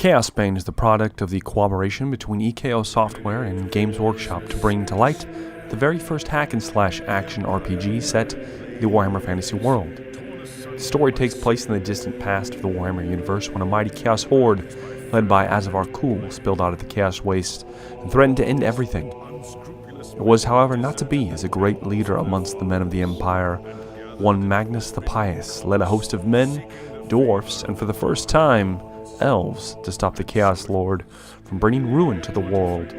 Chaosbane is the product of the cooperation between EKO Software and Games Workshop to bring to light the very first hack-and-slash action RPG set, the Warhammer Fantasy World. The story takes place in the distant past of the Warhammer universe when a mighty Chaos Horde, led by Azavar Kul, spilled out of the Chaos Waste and threatened to end everything. It was, however, not to be, as a great leader amongst the men of the Empire, one Magnus the Pious, led a host of men, dwarfs, and for the first time, elves, to stop the Chaos Lord from bringing ruin to the world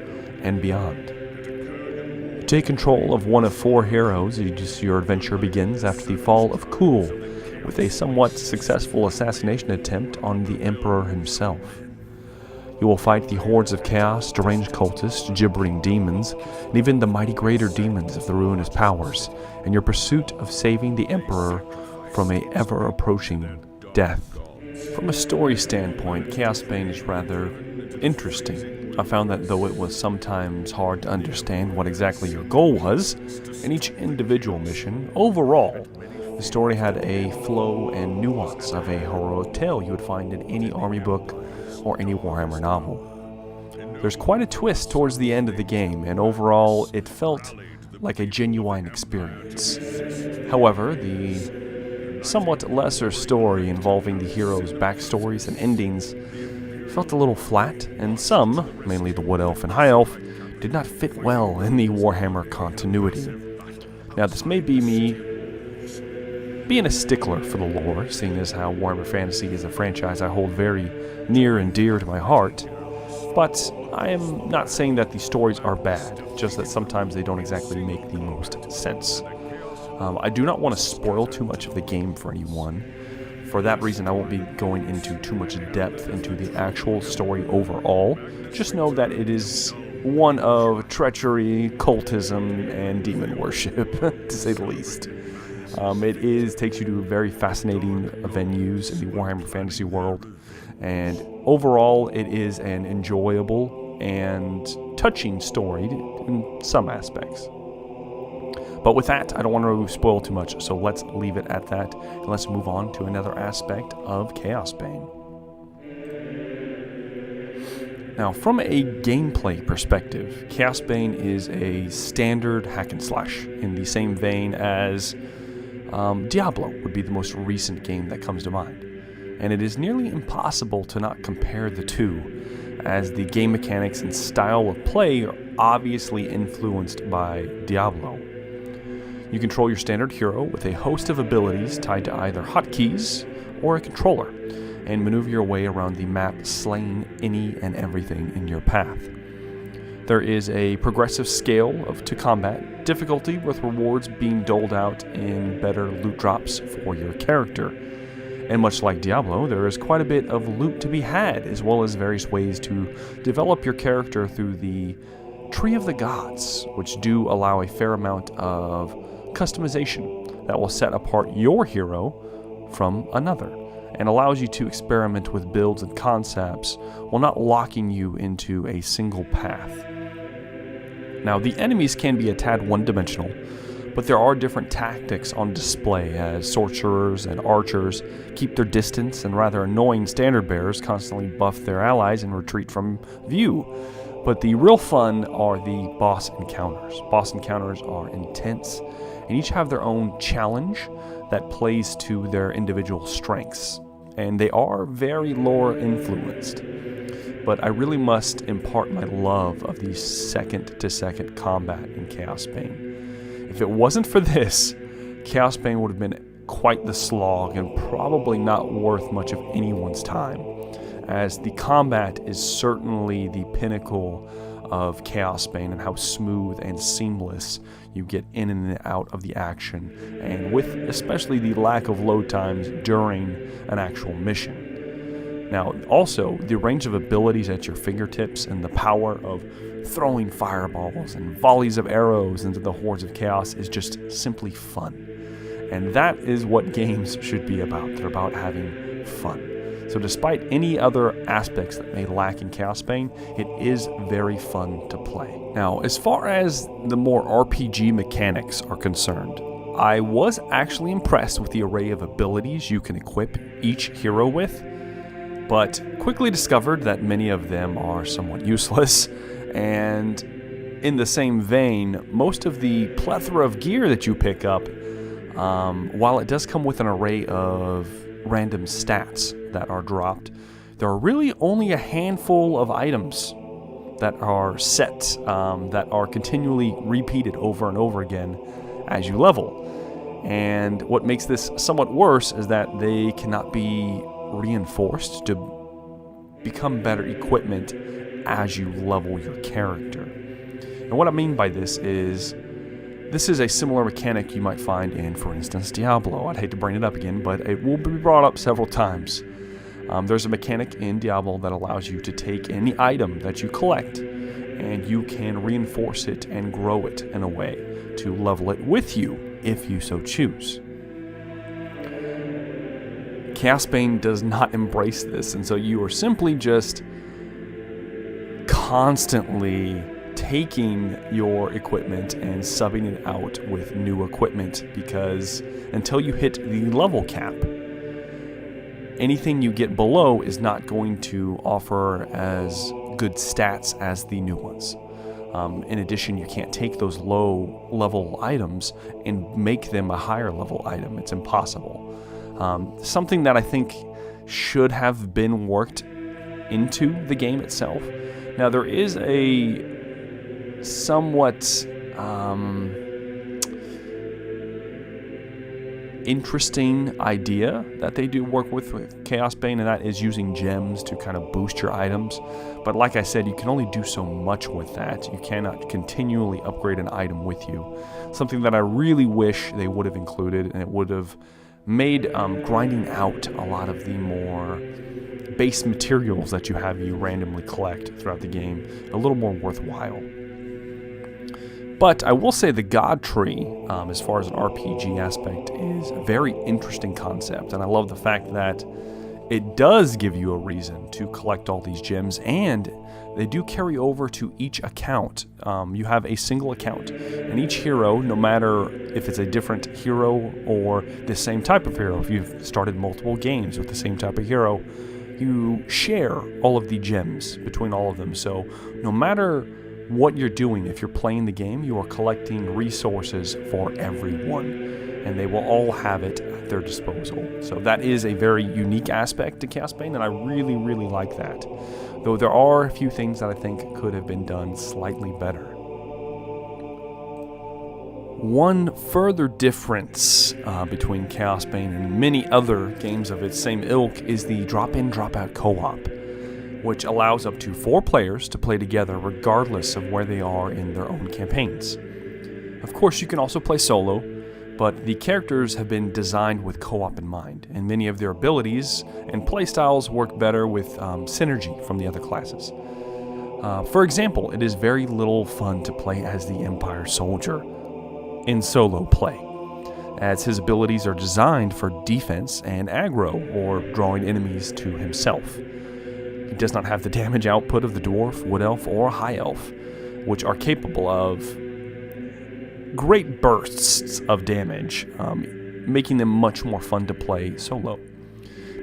and beyond. You take control of one of 4 heroes as your adventure begins after the fall of Kul, with a somewhat successful assassination attempt on the Emperor himself. You will fight the hordes of chaos, deranged cultists, gibbering demons, and even the mighty greater demons of the ruinous powers, in your pursuit of saving the Emperor from a ever-approaching death. From a story standpoint, Chaosbane is rather interesting. I found that though it was sometimes hard to understand what exactly your goal was in each individual mission, overall, the story had a flow and nuance of a heroic tale you would find in any army book or any Warhammer novel. There's quite a twist towards the end of the game, and overall it felt like a genuine experience. However, the somewhat lesser story involving the heroes' backstories and endings felt a little flat, and some, mainly the Wood Elf and High Elf, did not fit well in the Warhammer continuity. Now, this may be me being a stickler for the lore, seeing as how Warhammer Fantasy is a franchise I hold very near and dear to my heart, but I am not saying that the stories are bad, just that sometimes they don't exactly make the most sense. I do not want to spoil too much of the game for anyone. For that reason, I won't be going into too much depth into the actual story overall. Just know that it is one of treachery, cultism, and demon worship, to say the least. It takes you to very fascinating venues in the Warhammer Fantasy world, and overall it is an enjoyable and touching story in some aspects. But with that, I don't want to spoil too much, so let's leave it at that, and let's move on to another aspect of Chaosbane. Now, from a gameplay perspective, Chaosbane is a standard hack and slash, in the same vein as Diablo would be the most recent game that comes to mind. And it is nearly impossible to not compare the two, as the game mechanics and style of play are obviously influenced by Diablo. You control your standard hero with a host of abilities tied to either hotkeys or a controller, and maneuver your way around the map, slaying any and everything in your path. There is a progressive scale to combat difficulty, with rewards being doled out in better loot drops for your character. And much like Diablo, there is quite a bit of loot to be had, as well as various ways to develop your character through the Tree of the Gods, which do allow a fair amount of customization that will set apart your hero from another, and allows you to experiment with builds and concepts while not locking you into a single path. Now, the enemies can be a tad one-dimensional, but there are different tactics on display, as sorcerers and archers keep their distance, and rather annoying standard bearers constantly buff their allies and retreat from view. But the real fun are the boss encounters. Boss encounters are intense, and each have their own challenge that plays to their individual strengths, and they are very lore influenced. But I really must impart my love of the second-to-second combat in Chaosbane. If it wasn't for this, Chaosbane would have been quite the slog and probably not worth much of anyone's time, as the combat is certainly the pinnacle of Chaosbane and how smooth and seamless you get in and out of the action, and with especially the lack of load times during an actual mission. Now, also, the range of abilities at your fingertips and the power of throwing fireballs and volleys of arrows into the hordes of chaos is just simply fun. And that is what games should be about. They're about having fun. So despite any other aspects that may lack in Chaosbane, it is very fun to play. Now, as far as the more RPG mechanics are concerned, I was actually impressed with the array of abilities you can equip each hero with, but quickly discovered that many of them are somewhat useless. And in the same vein, most of the plethora of gear that you pick up, while it does come with an array of random stats that are dropped, there are really only a handful of items that are set, that are continually repeated over and over again as you level. And what makes this somewhat worse is that they cannot be reinforced to become better equipment as you level your character. And what I mean by this is a similar mechanic you might find in, for instance, Diablo. I'd hate to bring it up again, but it will be brought up several times. There's a mechanic in Diablo that allows you to take any item that you collect and you can reinforce it and grow it in a way to level it with you if you so choose. Chaosbane does not embrace this, and so you are simply just constantly taking your equipment and subbing it out with new equipment, because until you hit the level cap, anything you get below is not going to offer as good stats as the new ones. In addition, you can't take those low level items and make them a higher level item. It's impossible. Something that I think should have been worked into the game itself. Now, there is a somewhat interesting idea that they do work with Chaosbane, and that is using gems to kind of boost your items. But like I said, you can only do so much with that. You cannot continually upgrade an item with you. Something that I really wish they would have included, and it would have made grinding out a lot of the more base materials that you randomly collect throughout the game a little more worthwhile. But I will say the God Tree, as far as an RPG aspect, is a very interesting concept, and I love the fact that it does give you a reason to collect all these gems, and they do carry over to each account. You have a single account, and each hero, no matter if it's a different hero or the same type of hero, if you've started multiple games with the same type of hero, you share all of the gems between all of them. So no matter what you're doing, if you're playing the game, you are collecting resources for everyone, and they will all have it at their disposal. So that is a very unique aspect to Chaosbane, and I really, really like that. Though there are a few things that I think could have been done slightly better. One further difference between Chaosbane and many other games of its same ilk is the drop-in, drop-out co-op, which allows up to 4 players to play together regardless of where they are in their own campaigns. Of course, you can also play solo, but the characters have been designed with co-op in mind, and many of their abilities and playstyles work better with synergy from the other classes. For example, it is very little fun to play as the Empire Soldier in solo play, as his abilities are designed for defense and aggro, or drawing enemies to himself. He does not have the damage output of the Dwarf, Wood Elf, or High Elf, which are capable of great bursts of damage, making them much more fun to play solo.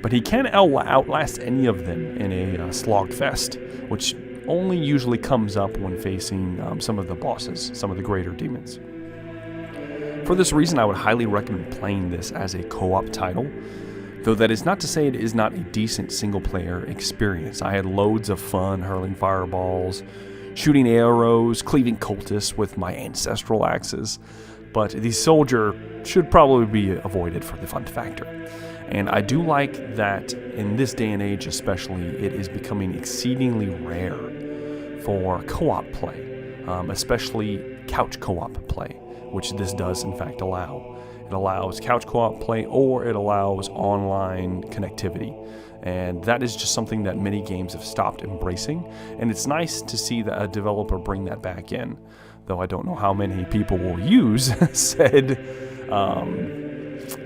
But he can outlast any of them in a slogfest, which only usually comes up when facing some of the bosses, some of the greater demons. For this reason, I would highly recommend playing this as a co-op title, though that is not to say it is not a decent single-player experience. I had loads of fun hurling fireballs, shooting arrows, cleaving cultists with my ancestral axes, but the soldier should probably be avoided for the fun factor. And I do like that in this day and age especially, it is becoming exceedingly rare for co-op play, especially couch co-op play, which this does in fact allow. It allows couch co-op play, or it allows online connectivity. And that is just something that many games have stopped embracing. And it's nice to see that a developer bring that back in. Though I don't know how many people will use said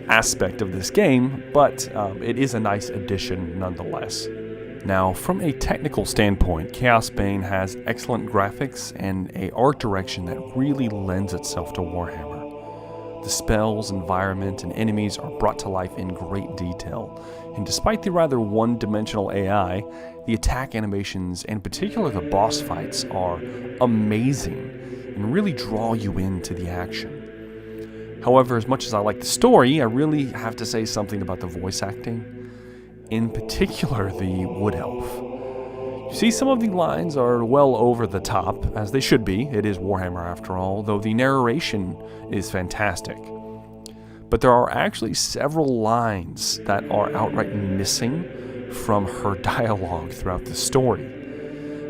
aspect of this game, but it is a nice addition nonetheless. Now, from a technical standpoint, Chaosbane has excellent graphics and an art direction that really lends itself to Warhammer. The spells, environment, and enemies are brought to life in great detail, and despite the rather one-dimensional AI, the attack animations, and in particular the boss fights, are amazing and really draw you into the action. However, as much as I like the story, I really have to say something about the voice acting, in particular the Wood Elf. You see, some of the lines are well over the top, as they should be. It is Warhammer after all, though the narration is fantastic. But there are actually several lines that are outright missing from her dialogue throughout the story.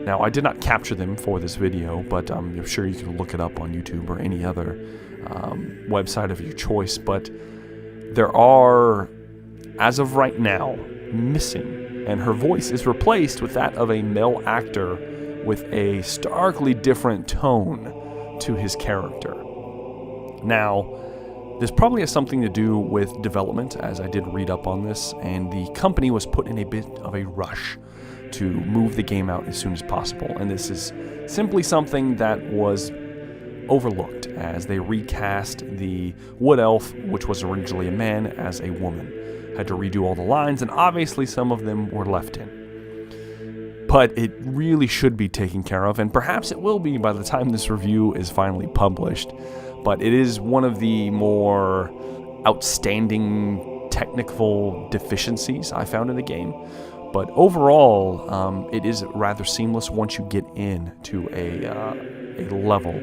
Now, I did not capture them for this video, but I'm sure you can look it up on YouTube or any other website of your choice. But there are, as of right now, missing, and her voice is replaced with that of a male actor with a starkly different tone to his character. Now, this probably has something to do with development, as I did read up on this, and the company was put in a bit of a rush to move the game out as soon as possible, and this is simply something that was overlooked as they recast the Wood Elf, which was originally a man, as a woman. Had to redo all the lines, and obviously some of them were left in. But it really should be taken care of, and perhaps it will be by the time this review is finally published. But it is one of the more outstanding technical deficiencies I found in the game. But overall, it is rather seamless once you get into a level.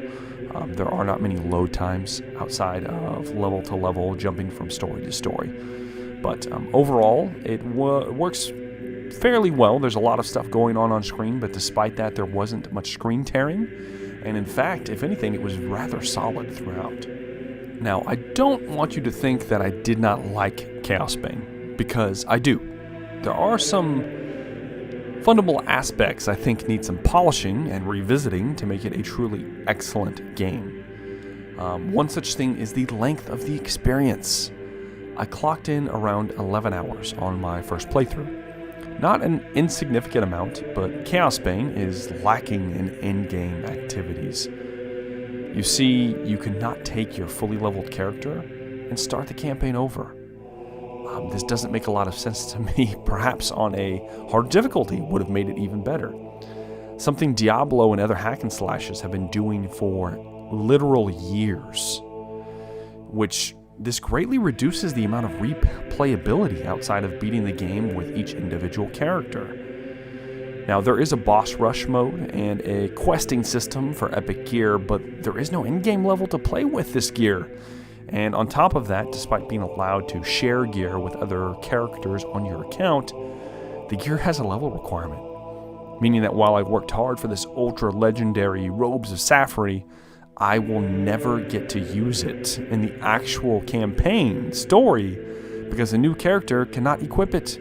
There are not many load times outside of level to level, jumping from story to story. But overall, it works fairly well. There's a lot of stuff going on screen, but despite that, there wasn't much screen tearing. And in fact, if anything, it was rather solid throughout. Now, I don't want you to think that I did not like Chaosbane, because I do. There are some fundamental aspects I think need some polishing and revisiting to make it a truly excellent game. One such thing is the length of the experience. I clocked in around 11 hours on my first playthrough. Not an insignificant amount, but Chaosbane is lacking in in-game activities. You see, you cannot take your fully leveled character and start the campaign over. This doesn't make a lot of sense to me. Perhaps on a hard difficulty would have made it even better. Something Diablo and other hack and slashes have been doing for literal years, which this greatly reduces the amount of replayability outside of beating the game with each individual character. Now, there is a boss rush mode and a questing system for epic gear, but there is no in-game level to play with this gear. And on top of that, despite being allowed to share gear with other characters on your account, the gear has a level requirement, meaning that while I've worked hard for this ultra-legendary Robes of Sapphire, I will never get to use it in the actual campaign story because a new character cannot equip it.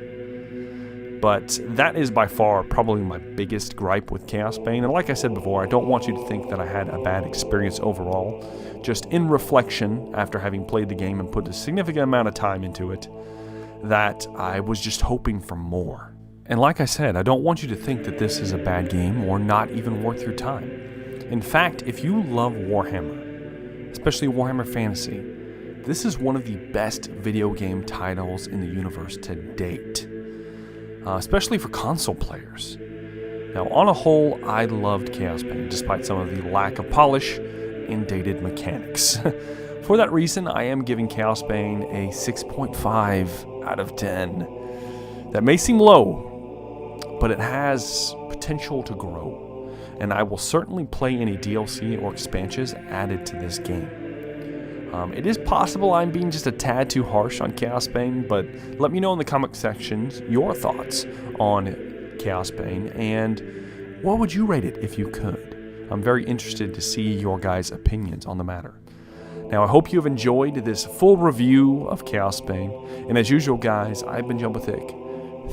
But that is by far probably my biggest gripe with Chaosbane, and like I said before, I don't want you to think that I had a bad experience overall. Just in reflection, after having played the game and put a significant amount of time into it, that I was just hoping for more. And like I said, I don't want you to think that this is a bad game or not even worth your time. In fact, if you love Warhammer, especially Warhammer Fantasy, this is one of the best video game titles in the universe to date. Especially for console players. Now, on a whole, I loved Chaosbane, despite some of the lack of polish and dated mechanics. For that reason, I am giving Chaosbane a 6.5 out of 10. That may seem low, but it has potential to grow, and I will certainly play any DLC or expansions added to this game. It is possible I'm being just a tad too harsh on Chaosbane, but let me know in the comment sections your thoughts on Chaosbane, and what would you rate it if you could? I'm very interested to see your guys' opinions on the matter. Now, I hope you have enjoyed this full review of Chaosbane, and as usual, guys, I've been Jumpathick.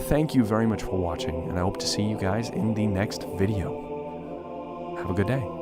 Thank you very much for watching, and I hope to see you guys in the next video. Have a good day.